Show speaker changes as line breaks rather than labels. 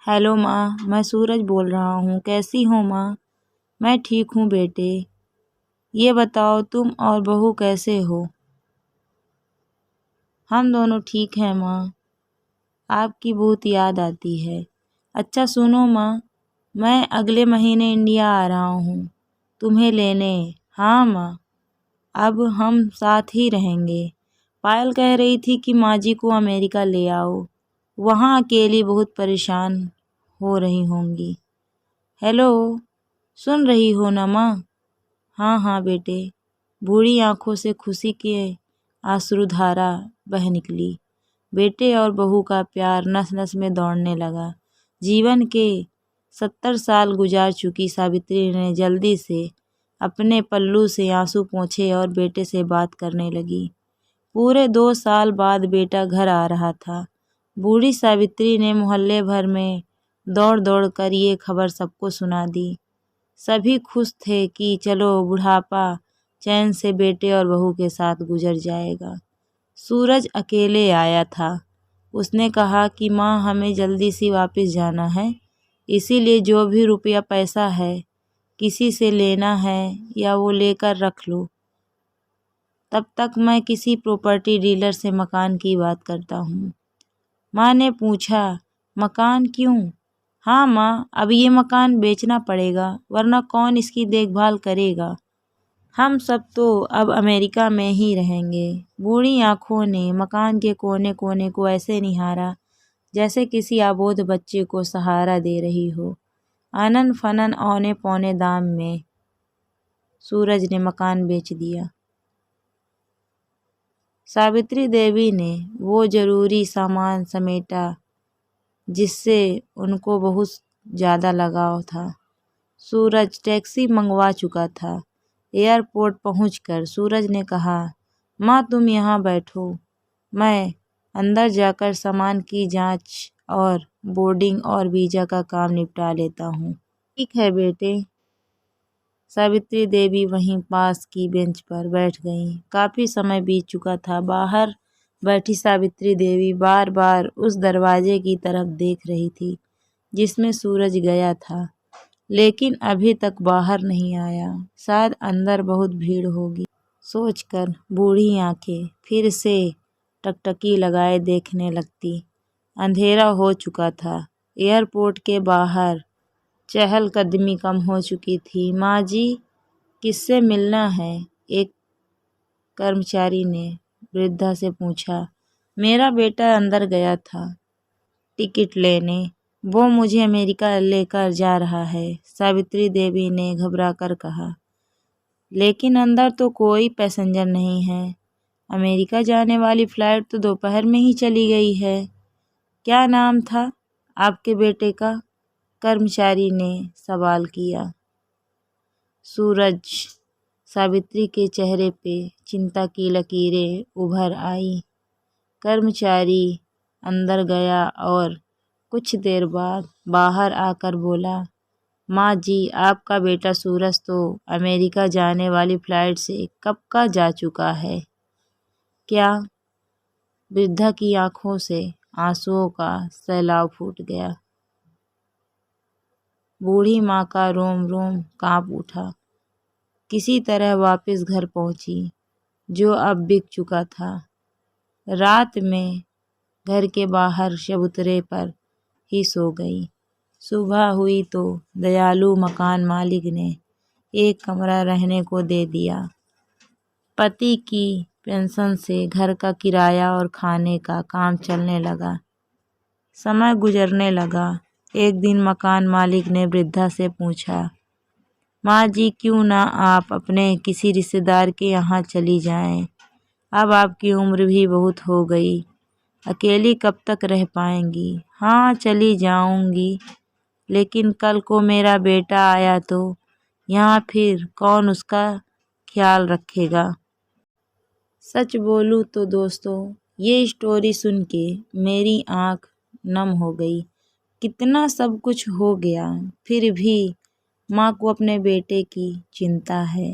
Hello माँ, मैं सूरज बोल रहा हूँ। कैसी हो माँ? मैं ठीक हूँ बेटे। ये बताओ तुम और बहू कैसे हो? हम दोनों ठीक हैं माँ। आपकी बहुत याद आती है। अच्छा सुनो माँ, मैं अगले महीने इंडिया आ रहा हूँ तुम्हें लेने। हाँ माँ, अब हम साथ ही रहेंगे। पायल कह रही थी कि माँ जी को अमेरिका ले आओ, वहाँ अकेली बहुत परेशान हो रही होंगी। हेलो, सुन रही हो ना माँ? हाँ हाँ बेटे। बूढ़ी आंखों से खुशी के आंसुधारा बह निकली। बेटे और बहू का प्यार नस नस में दौड़ने लगा। जीवन के 70 साल गुजार चुकी सावित्री ने जल्दी से अपने पल्लू से आंसू पोंछे और बेटे से बात करने लगी। पूरे 2 साल बाद बेटा घर आ रहा था। बूढ़ी सावित्री ने मोहल्ले भर में दौड़ दौड़ कर ये खबर सबको सुना दी। सभी खुश थे कि चलो बुढ़ापा चैन से बेटे और बहू के साथ गुजर जाएगा। सूरज अकेले आया था। उसने कहा कि माँ हमें जल्दी से वापस जाना है, इसीलिए जो भी रुपया पैसा है किसी से लेना है या वो लेकर रख लो। तब तक मैं किसी प्रॉपर्टी डीलर से मकान की बात करता हूँ। माँ ने पूछा, मकान क्यों? हाँ माँ, अब ये मकान बेचना पड़ेगा वरना कौन इसकी देखभाल करेगा। हम सब तो अब अमेरिका में ही रहेंगे। बूढ़ी आंखों ने मकान के कोने कोने को ऐसे निहारा जैसे किसी अबोध बच्चे को सहारा दे रही हो। आनन फनन औने पौने दाम में सूरज ने मकान बेच दिया। सावित्री देवी ने वो जरूरी सामान समेटा जिससे उनको बहुत ज़्यादा लगाव था। सूरज टैक्सी मंगवा चुका था। एयरपोर्ट पहुंचकर सूरज ने कहा, माँ तुम यहाँ बैठो, मैं अंदर जाकर सामान की जांच और बोर्डिंग और वीज़ा का काम निपटा लेता हूँ। ठीक है बेटे। सावित्री देवी वहीं पास की बेंच पर बैठ गईं। काफ़ी समय बीत चुका था। बाहर बैठी सावित्री देवी बार बार उस दरवाजे की तरफ देख रही थी जिसमें सूरज गया था, लेकिन अभी तक बाहर नहीं आया। शायद अंदर बहुत भीड़ होगी सोचकर बूढ़ी आंखें फिर से टकटकी लगाए देखने लगती। अंधेरा हो चुका था। एयरपोर्ट के बाहर चहलकदमी कम हो चुकी थी। माँ जी, किससे मिलना है? एक कर्मचारी ने वृद्धा से पूछा। मेरा बेटा अंदर गया था टिकट लेने, वो मुझे अमेरिका लेकर जा रहा है, सावित्री देवी ने घबराकर कहा। लेकिन अंदर तो कोई पैसेंजर नहीं है। अमेरिका जाने वाली फ्लाइट तो दोपहर में ही चली गई है। क्या नाम था आपके बेटे का? कर्मचारी ने सवाल किया। सूरज। सावित्री के चेहरे पे चिंता की लकीरें उभर आई। कर्मचारी अंदर गया और कुछ देर बाद बाहर आकर बोला, माँ जी, आपका बेटा सूरज तो अमेरिका जाने वाली फ्लाइट से कब का जा चुका है। क्या? वृद्धा की आंखों से आंसुओं का सैलाब फूट गया। बूढ़ी माँ का रोम रोम कांप उठा। किसी तरह वापस घर पहुंची जो अब बिक चुका था। रात में घर के बाहर चबूतरे पर ही सो गई। सुबह हुई तो दयालु मकान मालिक ने एक कमरा रहने को दे दिया। पति की पेंशन से घर का किराया और खाने का काम चलने लगा। समय गुजरने लगा। एक दिन मकान मालिक ने वृद्धा से पूछा, माँ जी, क्यों ना आप अपने किसी रिश्तेदार के यहाँ चली जाएं? अब आपकी उम्र भी बहुत हो गई, अकेली कब तक रह पाएंगी? हाँ चली जाऊंगी, लेकिन कल को मेरा बेटा आया तो यहाँ फिर कौन उसका ख्याल रखेगा? सच बोलूँ तो दोस्तों, ये स्टोरी सुन के मेरी आँख नम हो गई। कितना सब कुछ हो गया, फिर भी माँ को अपने बेटे की चिंता है।